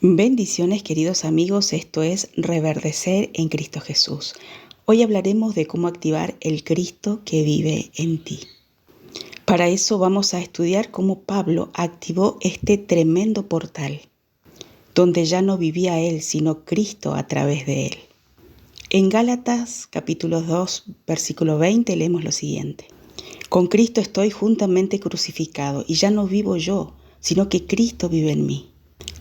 Bendiciones, queridos amigos, esto es Reverdecer en Cristo Jesús. Hoy hablaremos de cómo activar el Cristo que vive en ti. Para eso vamos a estudiar cómo Pablo activó este tremendo portal, donde ya no vivía él, sino Cristo a través de él. En Gálatas capítulo 2, versículo 20 leemos lo siguiente. Con Cristo estoy juntamente crucificado, y ya no vivo yo, sino que Cristo vive en mí.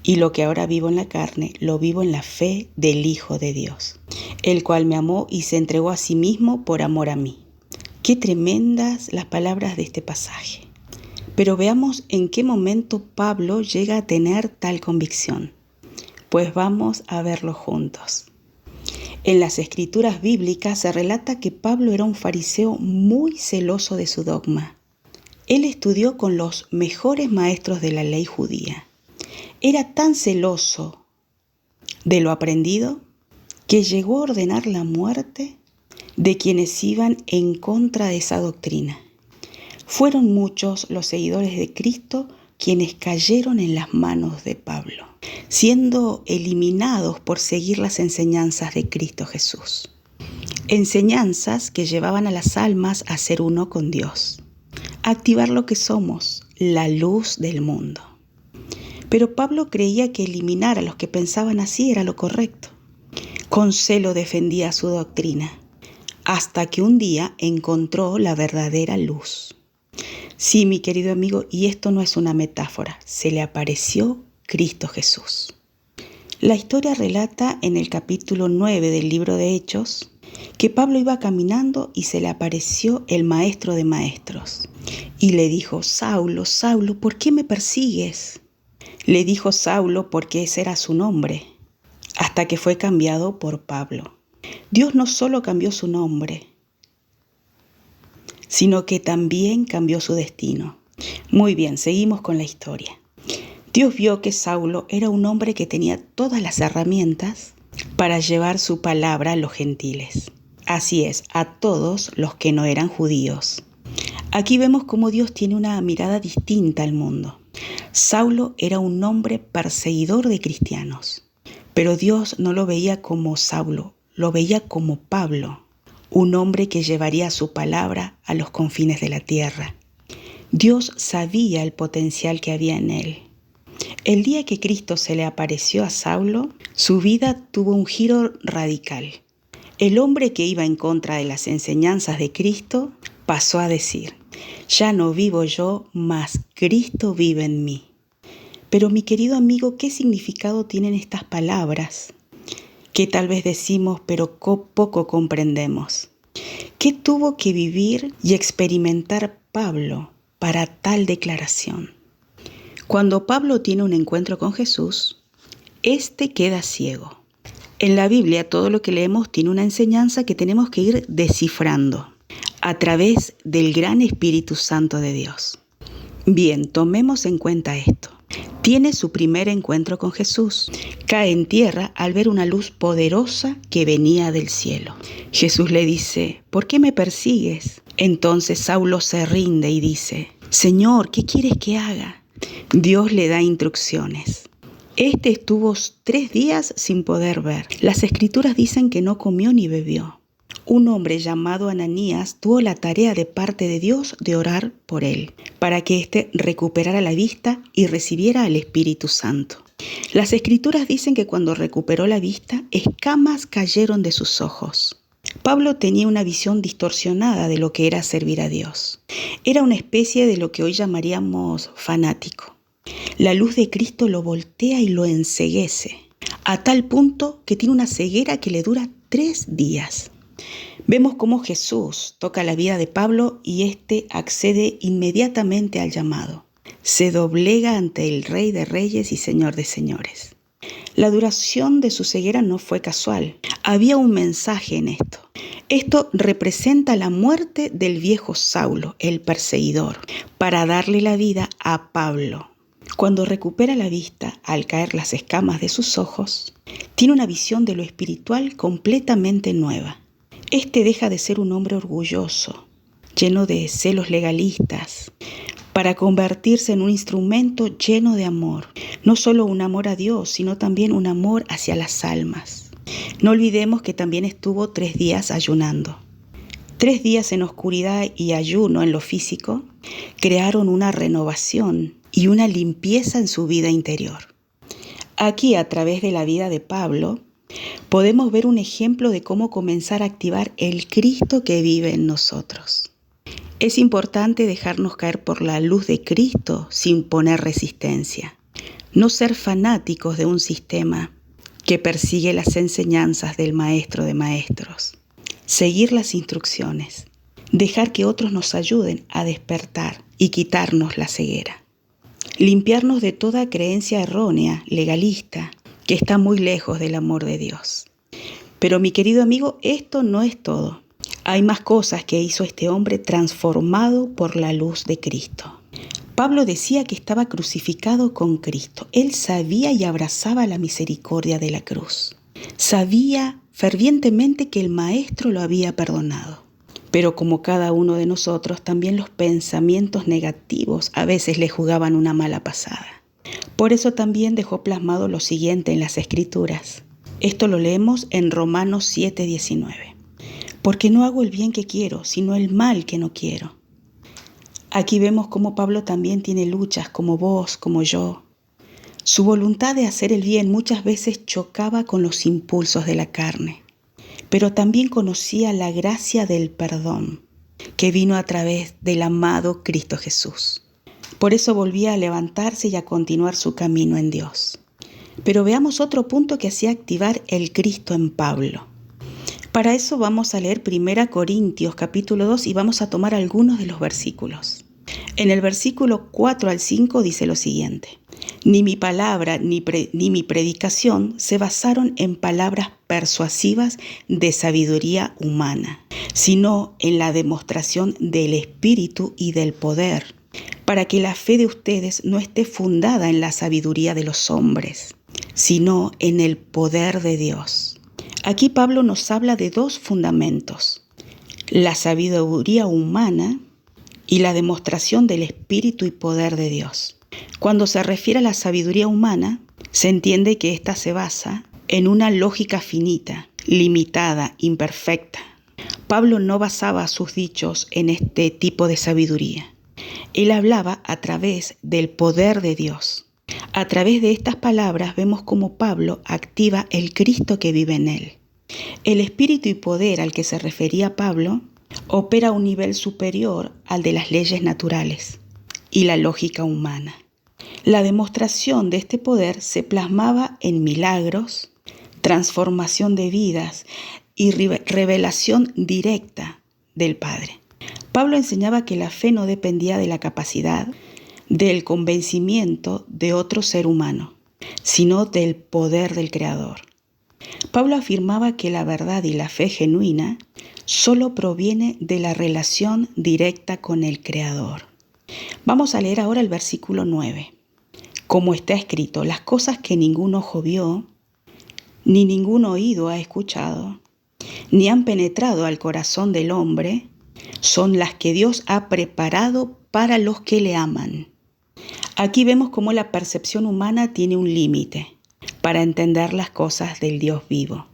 Y lo que ahora vivo en la carne, lo vivo en la fe del Hijo de Dios, el cual me amó y se entregó a sí mismo por amor a mí. Qué tremendas las palabras de este pasaje. Pero veamos en qué momento Pablo llega a tener tal convicción. Pues vamos a verlo juntos. En las escrituras bíblicas se relata que Pablo era un fariseo muy celoso de su dogma. Él estudió con los mejores maestros de la ley judía. Era tan celoso de lo aprendido que llegó a ordenar la muerte de quienes iban en contra de esa doctrina. Fueron muchos los seguidores de Cristo quienes cayeron en las manos de Pablo, siendo eliminados por seguir las enseñanzas de Cristo Jesús. Enseñanzas que llevaban a las almas a ser uno con Dios, a activar lo que somos, la luz del mundo. Pero Pablo creía que eliminar a los que pensaban así era lo correcto. Con celo defendía su doctrina, hasta que un día encontró la verdadera luz. Sí, mi querido amigo, y esto no es una metáfora, se le apareció Cristo Jesús. La historia relata en el capítulo 9 del libro de Hechos que Pablo iba caminando y se le apareció el maestro de maestros. Y le dijo, Saulo, Saulo, ¿por qué me persigues? Le dijo Saulo porque ese era su nombre, hasta que fue cambiado por Pablo. Dios no solo cambió su nombre, sino que también cambió su destino. Muy bien, seguimos con la historia. Dios vio que Saulo era un hombre que tenía todas las herramientas para llevar su palabra a los gentiles. Así es, a todos los que no eran judíos. Aquí vemos cómo Dios tiene una mirada distinta al mundo. Saulo era un hombre perseguidor de cristianos, pero Dios no lo veía como Saulo, lo veía como Pablo, un hombre que llevaría su palabra a los confines de la tierra. Dios sabía el potencial que había en él. El día que Cristo se le apareció a Saulo, su vida tuvo un giro radical. El hombre que iba en contra de las enseñanzas de Cristo pasó a decir, ya no vivo yo, mas Cristo vive en mí. Pero mi querido amigo, ¿qué significado tienen estas palabras? Que tal vez decimos, pero poco comprendemos. ¿Qué tuvo que vivir y experimentar Pablo para tal declaración? Cuando Pablo tiene un encuentro con Jesús, éste queda ciego. En la Biblia todo lo que leemos tiene una enseñanza que tenemos que ir descifrando a través del gran Espíritu Santo de Dios. Bien, tomemos en cuenta esto. Tiene su primer encuentro con Jesús. Cae en tierra al ver una luz poderosa que venía del cielo. Jesús le dice, ¿por qué me persigues? Entonces Saulo se rinde y dice, Señor, ¿qué quieres que haga? Dios le da instrucciones. Este estuvo 3 días sin poder ver. Las escrituras dicen que no comió ni bebió. Un hombre llamado Ananías tuvo la tarea de parte de Dios de orar por él, para que éste recuperara la vista y recibiera al Espíritu Santo. Las escrituras dicen que cuando recuperó la vista, escamas cayeron de sus ojos. Pablo tenía una visión distorsionada de lo que era servir a Dios. Era una especie de lo que hoy llamaríamos fanático. La luz de Cristo lo voltea y lo enceguece, a tal punto que tiene una ceguera que le dura 3 días. Vemos cómo Jesús toca la vida de Pablo y éste accede inmediatamente al llamado. Se doblega ante el Rey de Reyes y Señor de Señores. La duración de su ceguera no fue casual. Había un mensaje en esto. Esto representa la muerte del viejo Saulo, el perseguidor, para darle la vida a Pablo. Cuando recupera la vista, al caer las escamas de sus ojos, tiene una visión de lo espiritual completamente nueva. Este deja de ser un hombre orgulloso, lleno de celos legalistas, para convertirse en un instrumento lleno de amor. No solo un amor a Dios, sino también un amor hacia las almas. No olvidemos que también estuvo 3 días ayunando. 3 días en oscuridad y ayuno en lo físico crearon una renovación y una limpieza en su vida interior. Aquí, a través de la vida de Pablo, podemos ver un ejemplo de cómo comenzar a activar el Cristo que vive en nosotros. Es importante dejarnos caer por la luz de Cristo sin poner resistencia. No ser fanáticos de un sistema que persigue las enseñanzas del Maestro de Maestros. Seguir las instrucciones. Dejar que otros nos ayuden a despertar y quitarnos la ceguera. Limpiarnos de toda creencia errónea, legalista, que está muy lejos del amor de Dios. Pero mi querido amigo, esto no es todo. Hay más cosas que hizo este hombre transformado por la luz de Cristo. Pablo decía que estaba crucificado con Cristo. Él sabía y abrazaba la misericordia de la cruz. Sabía fervientemente que el Maestro lo había perdonado. Pero como cada uno de nosotros, también los pensamientos negativos a veces le jugaban una mala pasada. Por eso también dejó plasmado lo siguiente en las Escrituras. Esto lo leemos en Romanos 7:19. Porque no hago el bien que quiero, sino el mal que no quiero. Aquí vemos cómo Pablo también tiene luchas como vos, como yo. Su voluntad de hacer el bien muchas veces chocaba con los impulsos de la carne, pero también conocía la gracia del perdón que vino a través del amado Cristo Jesús. Por eso volvía a levantarse y a continuar su camino en Dios. Pero veamos otro punto que hacía activar el Cristo en Pablo. Para eso vamos a leer 1 Corintios capítulo 2 y vamos a tomar algunos de los versículos. En el versículo 4 al 5 dice lo siguiente: Ni mi palabra ni mi predicación se basaron en palabras persuasivas de sabiduría humana, sino en la demostración del Espíritu y del poder, para que la fe de ustedes no esté fundada en la sabiduría de los hombres, sino en el poder de Dios. Aquí Pablo nos habla de 2 fundamentos: la sabiduría humana y la demostración del Espíritu y poder de Dios. Cuando se refiere a la sabiduría humana, se entiende que ésta se basa en una lógica finita, limitada, imperfecta. Pablo no basaba sus dichos en este tipo de sabiduría. Él hablaba a través del poder de Dios. A través de estas palabras vemos cómo Pablo activa el Cristo que vive en él. El espíritu y poder al que se refería Pablo opera a un nivel superior al de las leyes naturales y la lógica humana. La demostración de este poder se plasmaba en milagros, transformación de vidas y revelación directa del Padre. Pablo enseñaba que la fe no dependía de la capacidad, del convencimiento de otro ser humano, sino del poder del Creador. Pablo afirmaba que la verdad y la fe genuina solo proviene de la relación directa con el Creador. Vamos a leer ahora el versículo 9. Como está escrito, las cosas que ningún ojo vio, ni ningún oído ha escuchado, ni han penetrado al corazón del hombre, son las que Dios ha preparado para los que le aman. Aquí vemos cómo la percepción humana tiene un límite para entender las cosas del Dios vivo.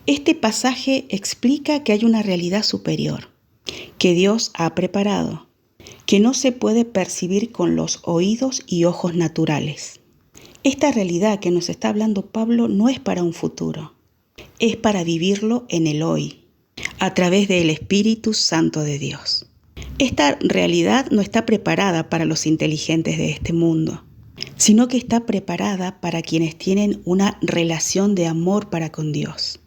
Este pasaje explica que hay una realidad superior, que Dios ha preparado, que no se puede percibir con los oídos y ojos naturales. Esta realidad que nos está hablando Pablo no es para un futuro, es para vivirlo en el hoy, a través del Espíritu Santo de Dios. Esta realidad no está preparada para los inteligentes de este mundo, sino que está preparada para quienes tienen una relación de amor para con Dios.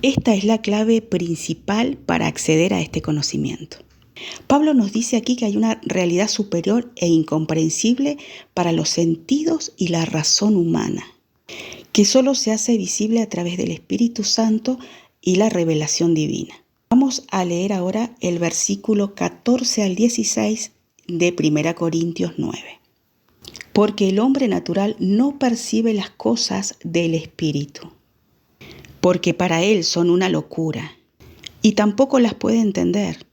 Esta es la clave principal para acceder a este conocimiento. Pablo nos dice aquí que hay una realidad superior e incomprensible para los sentidos y la razón humana, que solo se hace visible a través del Espíritu Santo y la revelación divina. Vamos a leer ahora el versículo 14 al 16 de 1 Corintios 9. Porque el hombre natural no percibe las cosas del Espíritu, porque para él son una locura, y tampoco las puede entender,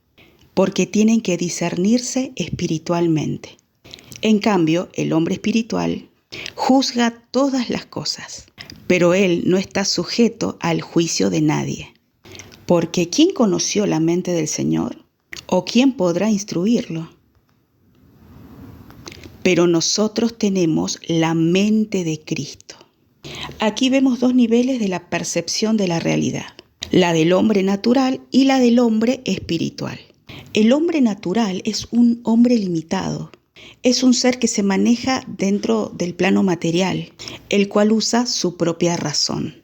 porque tienen que discernirse espiritualmente. En cambio, el hombre espiritual juzga todas las cosas, pero él no está sujeto al juicio de nadie. Porque ¿quién conoció la mente del Señor? ¿O quién podrá instruirlo? Pero nosotros tenemos la mente de Cristo. Aquí vemos dos niveles de la percepción de la realidad, la del hombre natural y la del hombre espiritual. El hombre natural es un hombre limitado, es un ser que se maneja dentro del plano material, el cual usa su propia razón.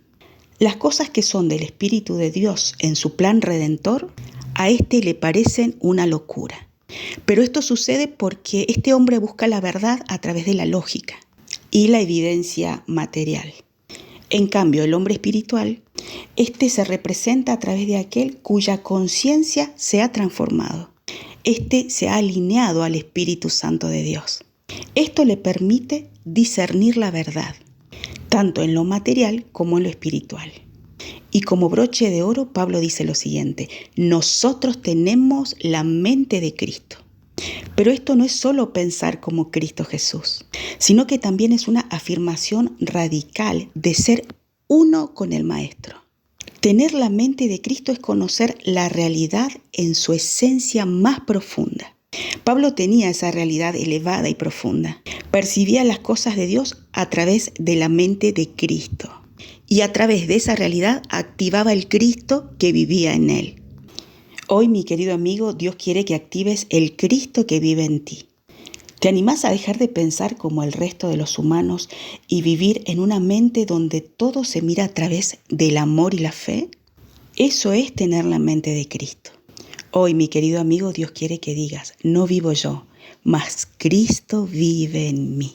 Las cosas que son del Espíritu de Dios en su plan redentor, a éste le parecen una locura. Pero esto sucede porque este hombre busca la verdad a través de la lógica y la evidencia material. En cambio, el hombre espiritual, este se representa a través de aquel cuya conciencia se ha transformado. Este se ha alineado al Espíritu Santo de Dios. Esto le permite discernir la verdad, tanto en lo material como en lo espiritual. Y como broche de oro, Pablo dice lo siguiente: nosotros tenemos la mente de Cristo. Pero esto no es solo pensar como Cristo Jesús, sino que también es una afirmación radical de ser uno con el Maestro. Tener la mente de Cristo es conocer la realidad en su esencia más profunda. Pablo tenía esa realidad elevada y profunda. Percibía las cosas de Dios a través de la mente de Cristo. Y a través de esa realidad activaba el Cristo que vivía en él. Hoy, mi querido amigo, Dios quiere que actives el Cristo que vive en ti. ¿Te animás a dejar de pensar como el resto de los humanos y vivir en una mente donde todo se mira a través del amor y la fe? Eso es tener la mente de Cristo. Hoy, mi querido amigo, Dios quiere que digas: no vivo yo, mas Cristo vive en mí.